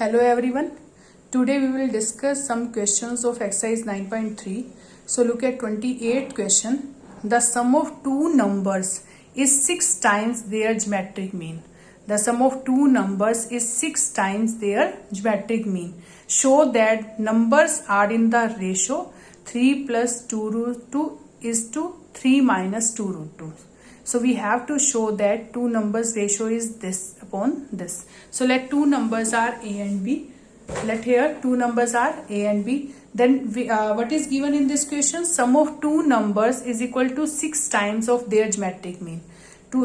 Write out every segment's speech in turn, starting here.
Hello everyone. Today we will discuss some questions of exercise 9.3. So look at 28th question. The sum of two numbers is 6 times their geometric mean. The sum of two numbers is 6 times their geometric mean. Show that numbers are in the ratio 3 plus 2 root 2 is to 3 minus 2 root 2. So we have to show that two numbers ratio is this upon this. So let two numbers are A and B. Let here two numbers are A and B. Then what is given in this question? Sum of two numbers is equal to 6 times of their geometric mean.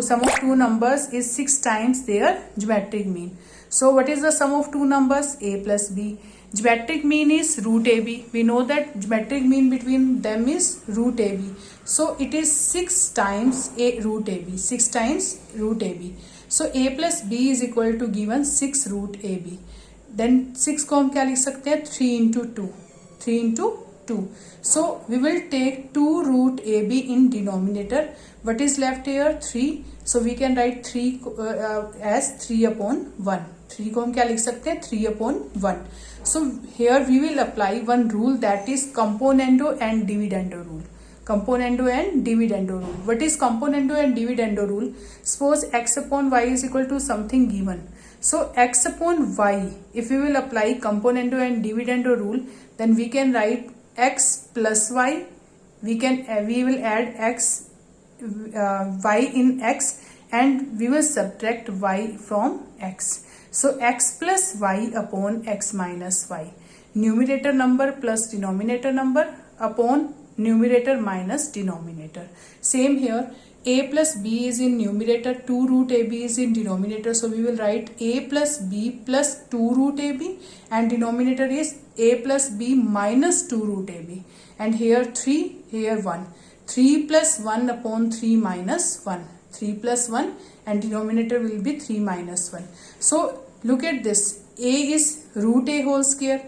Sum of two numbers is 6 times their geometric mean. So what is the sum of two numbers? A plus B. Geometric mean is root AB. We know that geometric mean between them is root AB. So it is 6 times A root AB. 6 times root AB. So A plus B is equal to given 6 root AB. Then 6 को हम क्या लिख सकते हैं? 3 into 2. 3 into 2. So we will take 2 root AB in denominator. What is left here? 3. So we can write 3 as 3 upon 1. 3 को हम क्या लिख सकते हैं? 3 upon 1. So here we will apply one rule, that is componendo and dividendo rule. Componendo and dividendo rule. What is componendo and dividendo rule? Suppose x upon y is equal to something given. So x upon y, if we will apply componendo and dividendo rule, then we can write x plus y. We will add x y in x and we will subtract y from x. So x plus y upon x minus y. Numerator number plus denominator number upon numerator minus denominator. Same here. A plus B is in numerator, 2 root AB is in denominator. So we will write A plus B plus 2 root AB and denominator is A plus B minus 2 root AB. And here 3, here 1. 3 plus 1 upon 3 minus 1. 3 plus 1 and denominator will be 3 minus 1. So look at this. A is root A whole square.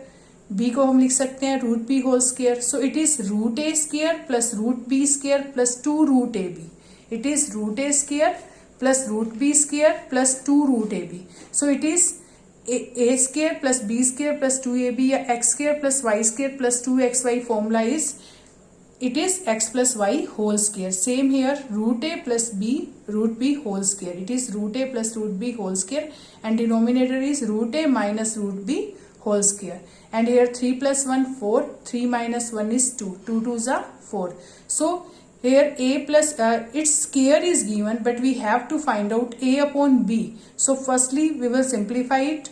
B को हम लिख सकते हैं root B whole square. So it is root A square plus root B square plus 2 root AB. It is root A square plus root B square plus 2 root AB. So it is A square plus B square plus 2AB या x square plus y square plus 2xy formula is, it is x plus y whole square. Same here, root A plus B root B whole square. It is root A plus root B whole square and denominator is root A minus root B whole square. And here 3 plus 1 4, 3 minus 1 is 2, 2 2s are 4. So here A plus its square is given, but we have to find out A upon B. So firstly we will simplify it,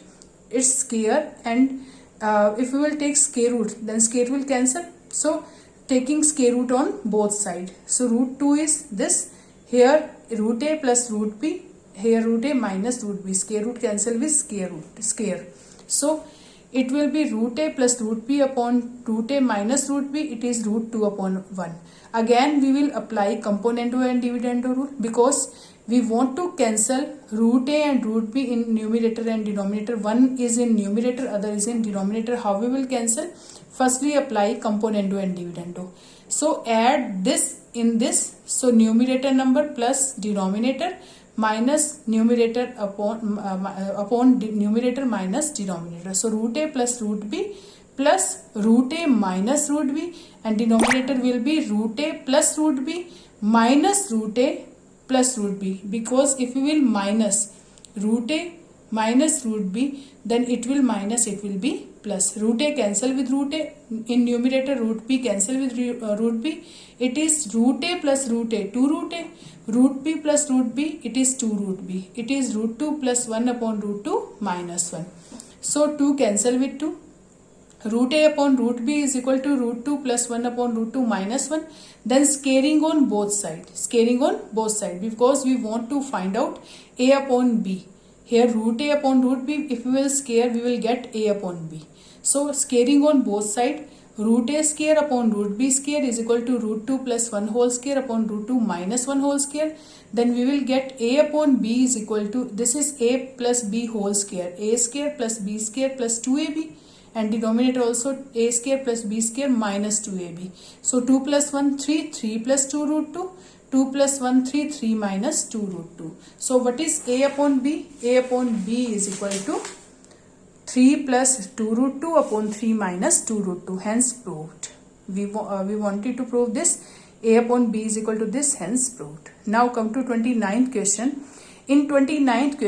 its square, and if we will take square root, then square will cancel. So taking square root on both sides. So root 2 is this. Here root A plus root B. Here root A minus root B. Square root cancel with square root. Square. So it will be root A plus root B upon root A minus root B. It is root 2 upon 1. Again we will apply componendo and dividendo rule because we want to cancel root A and root B in numerator and denominator. One is in numerator, other is in denominator. How we will cancel? Firstly apply componendo and dividendo. So add this in this. So numerator number plus denominator minus numerator upon numerator minus denominator. So root A plus root B plus root A minus root B and denominator will be root A plus root B minus root A plus root B, because if we will minus root A minus root B, then it will minus, it will be plus. Root A cancel with root A, in numerator root B cancel with root B. It is root A plus root A, 2 root A. Root B plus root B, it is 2 root B. It is root 2 plus 1 upon root 2 minus 1. So 2 cancel with 2. Root A upon root B is equal to root 2 plus 1 upon root 2 minus 1. Then scaling on both sides. Scaling on both sides because we want to find out A upon B. Here root A upon root B, if we will scale, we will get A upon B. So scaling on both sides, root A square upon root B square is equal to root 2 plus 1 whole square upon root 2 minus 1 whole square. Then we will get A upon B is equal to, this is A plus B whole square. A square plus B square plus 2AB. And denominator also A square plus B square minus 2AB. So 2 plus 1 3, 3 plus 2 root 2, 2 plus 1 3, 3 minus 2 root 2. So what is A upon B? A upon B is equal to 3 plus 2 root 2 upon 3 minus 2 root 2, hence proved. We wanted to prove this. A upon B is equal to this, hence proved. Now come to 29th question. In 29th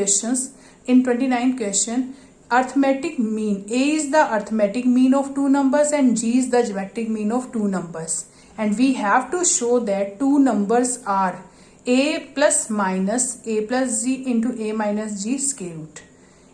question, arithmetic mean. A is the arithmetic mean of two numbers and G is the geometric mean of two numbers. And we have to show that two numbers are A plus minus A plus G into A minus G square root.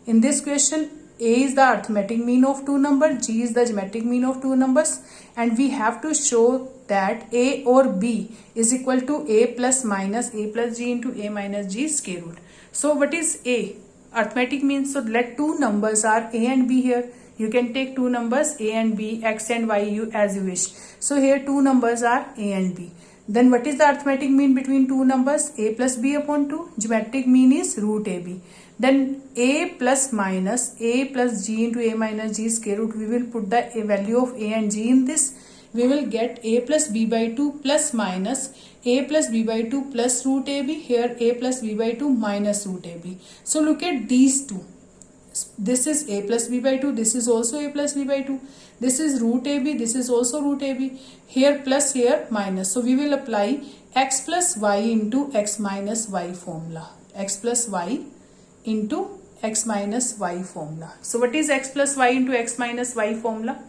In this question, A is the arithmetic mean of two numbers, G is the geometric mean of two numbers, and we have to show that A or B is equal to A plus minus A plus G into A minus G square root. So what is A? Arithmetic mean. So let two numbers are A and B here. You can take two numbers A and B, X and Y as you wish. So here two numbers are A and B. Then what is the arithmetic mean between two numbers? A plus B upon 2. Geometric mean is root AB. Then A plus minus A plus G into A minus G square root. We will put the value of A and G in this. We will get A plus B by 2 plus minus A plus B by 2 plus root AB. Here A plus B by 2 minus root AB. So look at these two. This is A plus B by 2. This is also A plus B by 2. This is root AB. This is also root AB. Here plus, here minus. So we will apply X plus Y into X minus Y formula. X plus Y into X minus Y formula. So what is X plus Y into X minus Y formula?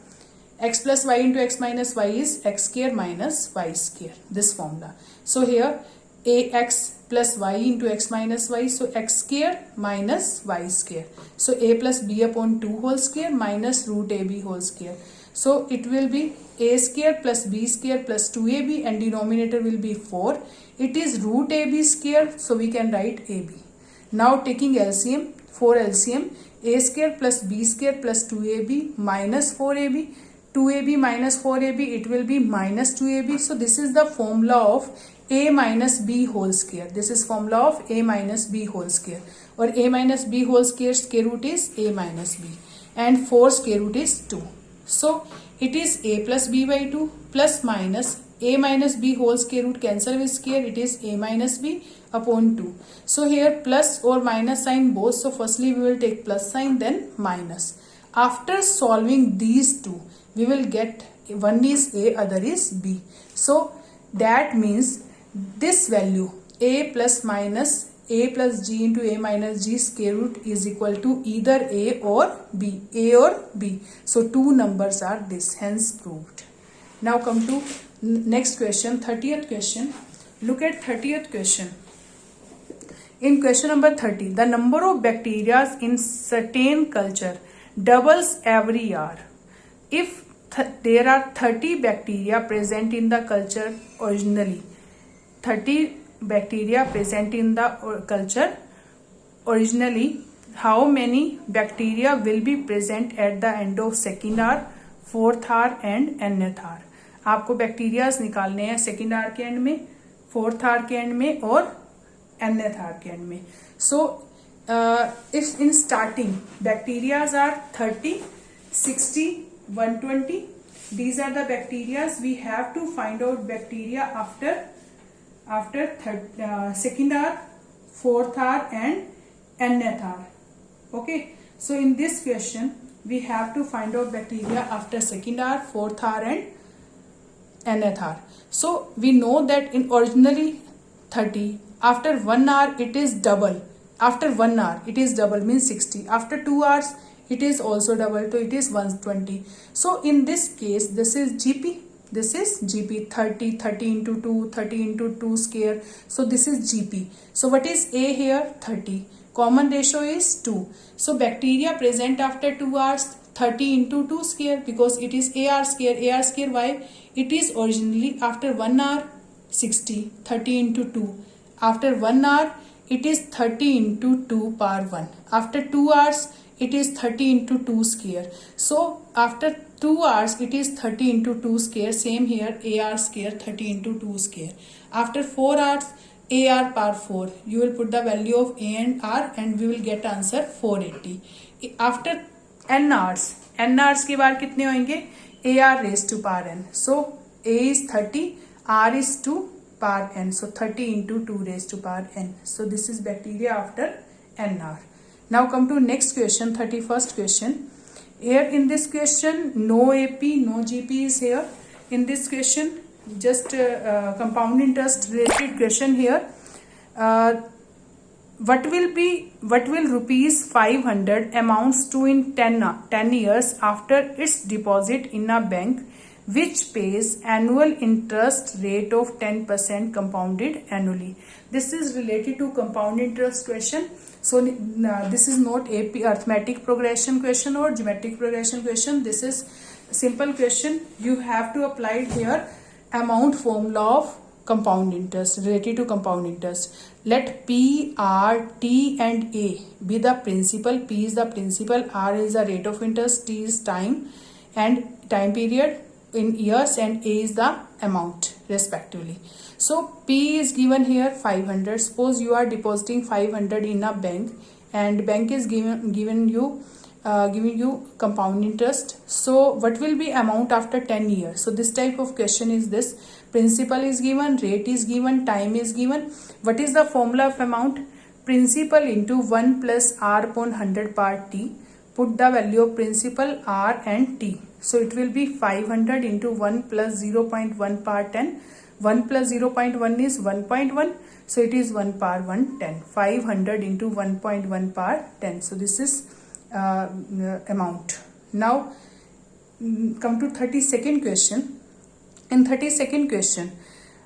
X plus Y into X minus Y is X square minus Y square. This formula. So here AX plus Y into X minus Y. So X square minus Y square. So A plus B upon 2 whole square minus root AB whole square. So it will be A square plus B square plus 2AB and denominator will be 4. It is root AB square. So we can write AB. Now taking LCM, for LCM, A square plus B square plus 2AB minus 4AB. 2AB minus 4AB, it will be minus 2AB. So this is the formula of A minus B whole square. This is formula of A minus B whole square. Or A minus B whole square root is A minus B. And 4 square root is 2. So it is A plus B by 2 plus minus A minus B whole square root cancel with square. It is A minus B upon 2. So here plus or minus sign both. So firstly we will take plus sign, then minus. After solving these two, we will get one is A, other is B. So that means this value A plus minus A plus G into A minus G square root is equal to either A or B. A or B. So two numbers are this, hence proved. Now come to next question, 30th question. Look at 30th question. In question number 30, the number of bacteria in certain culture doubles every year. If there are 30 bacteria present in the culture originally, 30 bacteria present in the culture originally, how many bacteria will be present at the end of second hour, fourth hour and nth hour? आपको bacterias निकालने हैं second hour के and में, fourth our के and में और nth our के and में. सो if in starting bacterias are 30, 60, 120, these are the bacteria. We have to find out bacteria after second hour, fourth hour and nth hour. Okay, so in this question we have to find out bacteria after second hour, fourth hour and nth hour. So we know that in originally 30, after 1 hour it is double. After 1 hour it is double, means 60. After 2 hours it is also double, so it is 120. So in this case this is GP. This is GP, 30 into 2, 30 into 2 square. So this is GP. So what is A here? 30. Common ratio is 2. So bacteria present after 2 hours, 30 into 2 square, because it is AR square. AR square why? It is originally after 1 hour 60, 30 into 2. After 1 hour it is 30 into 2 power 1. After 2 hours it is 30 into 2 square. So after 2 hours it is 30 into 2 square. Same here, AR square 30 into 2 square. After 4 hours AR power 4. You will put the value of A and R and we will get answer 480. After n hours के बाद कितने होंगे? AR raised to power n. So A is 30, R is 2 power n. So 30 into 2 raised to power n. So this is bacteria after n hour. Now come to next question, 31st question. Here in this question, no AP, no GP is here. In this question, just compound interest related question here. What will rupees 500 amounts to in 10 years after its deposit in a bank which pays annual interest rate of 10% compounded annually? This is related to compound interest question. So this is not AP arithmetic progression question or geometric progression question. This is simple question. You have to apply here amount formula of compound interest related to compound interest. Let P, R, T and A be the principal. P is the principal, R is the rate of interest, T is time and time period in years, and A is the amount respectively. So P is given here 500. Suppose you are depositing 500 in a bank and bank is giving you compound interest. So what will be amount after 10 years? So this type of question is this. Principal is given, rate is given, time is given. What is the formula of amount? Principal into 1 plus R upon 100 part T. Put the value of principal, R and T. So it will be 500 into 1 plus 0.1 par 10. 1 plus 0.1 is 1.1. So it is 1 par 110. 500 into 1.1 par 10. So this is amount. Now come to 32nd question. In 32nd question,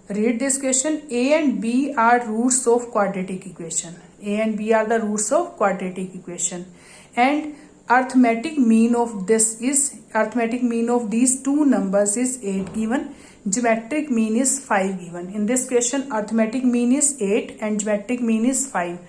read this question. A and B are roots of quadratic equation. A and B are the roots of quadratic equation. And arithmetic mean of these two numbers is 8 given. Geometric mean is 5 given. In this question, arithmetic mean is 8 and geometric mean is 5.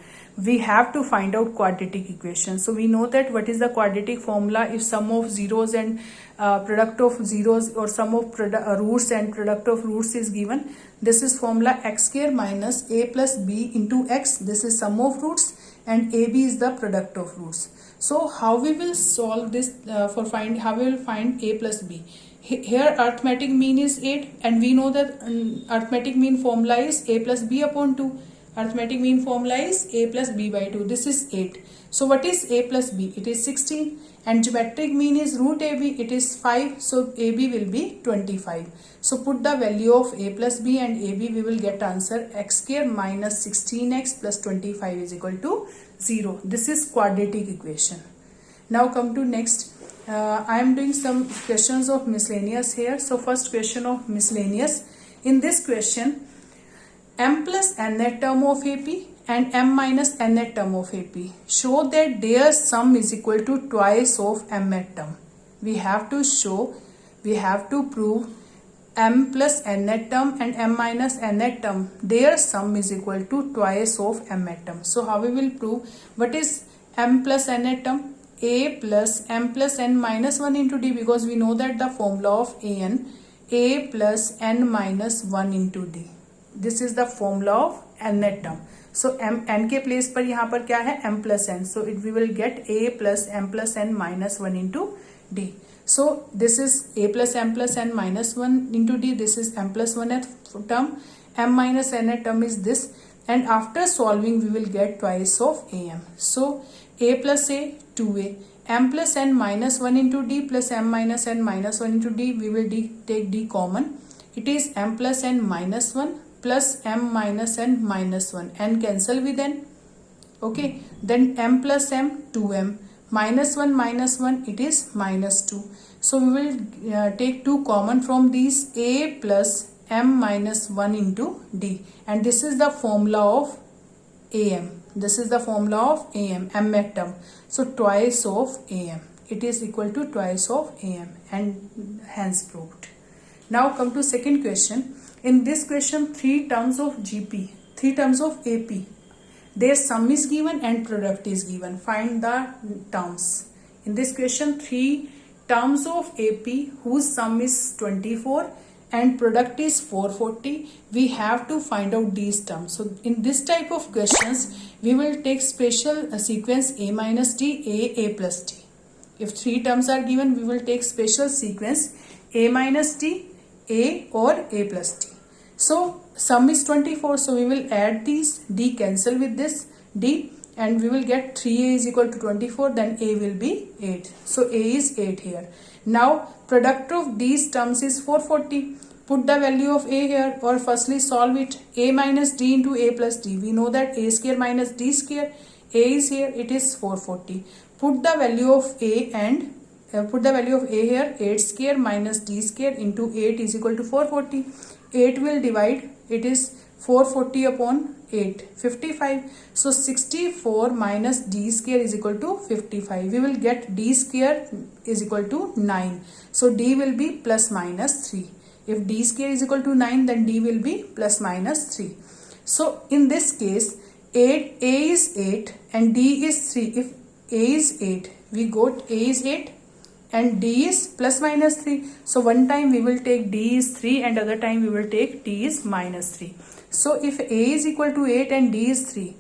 We have to find out quadratic equation. So we know that what is the quadratic formula if sum of zeros and product of zeros, or sum of roots and product of roots is given. This is formula x square minus a plus b into x. This is sum of roots and ab is the product of roots. So how we will solve this how we will find a plus b? Here arithmetic mean is 8 and we know that arithmetic mean formula is a plus b upon 2. Arithmetic mean formula is a plus b by 2. This is 8. So what is a plus b? It is 16. And geometric mean is root ab. It is 5. So ab will be 25. So put the value of a plus b and ab. We will get answer x square minus 16x plus 25 is equal to 0. This is quadratic equation. Now come to next. I am doing some questions of miscellaneous here. So first question of miscellaneous. In this question, m plus nth term of AP and m minus nth term of AP show that their sum is equal to twice of mth term. We have to prove m plus nth term and m minus nth term, their sum is equal to twice of mth term. So how we will prove? What is m plus nth term? A plus m plus n minus 1 into d, because we know that the formula of an, a plus n minus 1 into d. This is the formula of nth term. So n के place पर यहाँ पर क्या है? m plus n. So we will get a plus m plus n minus 1 into d. So this is a plus m plus n minus 1 into d. This is m plus 1th term. M minus nth term is this. And after solving we will get twice of am. So a plus a, 2a. M plus n minus 1 into d plus m minus n minus 1 into d. We will take d common. It is m plus n minus 1 plus m minus n minus 1. N cancel with n. Okay. Then m plus m, 2m. Minus 1 minus 1, it is minus 2. So we will take 2 common from these, a plus m minus 1 into d. And this is the formula of am. This is the formula of am, mth term. So twice of am. It is equal to twice of am, and hence proved. Now come to second question. In this question, 3 terms of GP, 3 terms of AP. Their sum is given and product is given. Find the terms. In this question, 3 terms of AP whose sum is 24 and product is 440. We have to find out these terms. So in this type of questions, we will take special sequence a minus d, a plus d. If 3 terms are given, we will take special sequence a minus d, a or a plus d. So sum is 24, so we will add these, d cancel with this, d, and we will get 3a is equal to 24, then a will be 8. So a is 8 here. Now product of these terms is 440. Put the value of a here, or firstly solve it. A minus d into a plus d. We know that a square minus d square. A is here, it is 440. Put the value of a and put the value of a here. 8 square minus d square into 8 is equal to 440. 8 will divide, it is 440 upon 8, 55. So 64 minus d square is equal to 55. We will get d square is equal to 9. So d will be plus minus 3. If d square is equal to 9, then d will be plus minus 3. So in this case, a is 8 and d is 3. If a is 8, we got a is 8 and d is plus minus 3. So one time we will take d is 3 and other time we will take d is minus 3. So if a is equal to 8 and d is 3,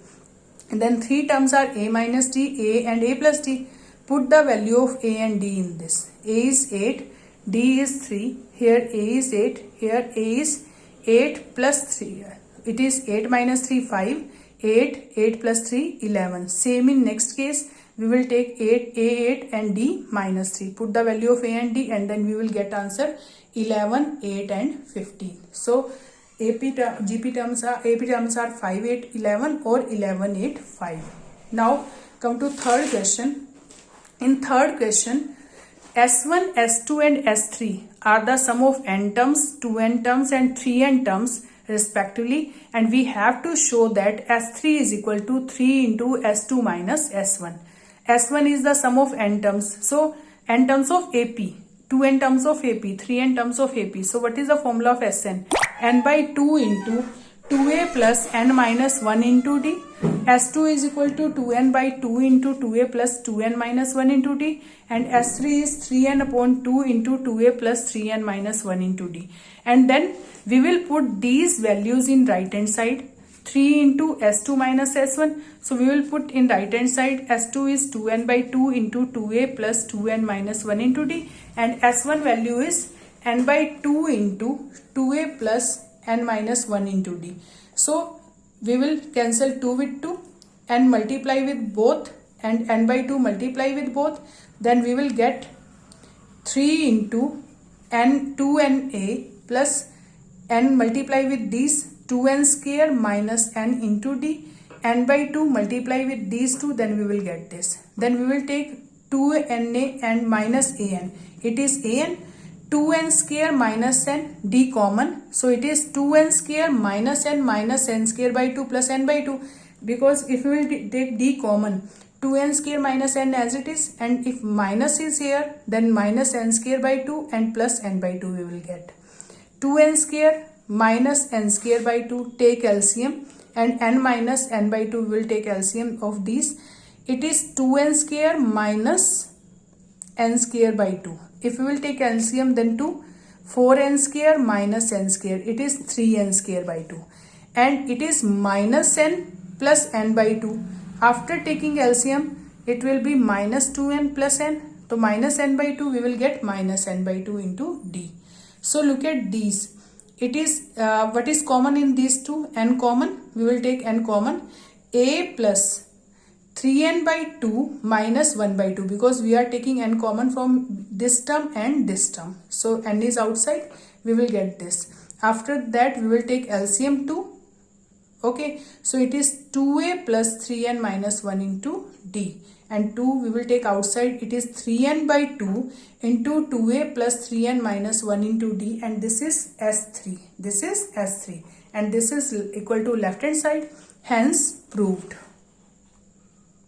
then three terms are a minus d, a and a plus d. Put the value of a and d in this. A is 8, d is 3, here a is 8, here a is 8 plus 3. It is 8 minus 3, 5, 8, 8 plus 3, 11. Same in next case, we will take 8, a8 and d minus 3. Put the value of a and d and then we will get answer 11, 8 and 15. So AP terms are 5, 8, 11 or 11, 8, 5. Now come to third question. In third question, S1, S2 and S3 are the sum of n terms, 2n terms and 3n terms respectively, and we have to show that S3 is equal to 3 into S2 minus S1. S1 is the sum of n terms. So n terms of AP, 2n terms of AP, 3n terms of AP. So what is the formula of Sn? N by 2 into 2a plus n minus 1 into d. S2 is equal to 2n by 2 into 2a plus 2n minus 1 into d. And S3 is 3n upon 2 into 2a plus 3n minus 1 into d. And then we will put these values in right hand side. 3 into S2 minus S1. So we will put in right hand side. S2 is 2n by 2 into 2a plus 2n minus 1 into d. And S1 value is n by 2 into 2a plus n minus 1 into d. So we will cancel 2 with 2 and multiply with both, and n by 2 multiply with both. Then we will get 3 into n 2na plus n multiply with these 2n square minus n into d. N by 2 multiply with these two, then we will get this. Then we will take 2na and minus an. It is an. 2n square minus n, d common. So it is 2n square minus n square by 2 plus n by 2. Because if we will take d common, 2n square minus n as it is, and if minus is here, then minus n square by 2 and plus n by 2 we will get. 2n square minus n square by 2, take LCM, and n minus n by 2 we will take LCM of these. It is 2n square minus n square by 2. If we will take LCM, then 2, 4n square minus n square, it is 3n square by 2. And it is minus n plus n by 2. After taking LCM, it will be minus 2n plus n. So minus n by 2, we will get minus n by 2 into d. So look at these. It is, what is common in these two? N common. We will take n common. A plus 3n by 2 minus 1 by 2, because we are taking n common from this term and this term. So n is outside, we will get this. After that we will take LCM 2. Okay, so it is 2a plus 3n minus 1 into d. And 2 we will take outside, it is 3n by 2 into 2a plus 3n minus 1 into d, and this is S3. This is S3 and this is equal to left hand side, hence proved.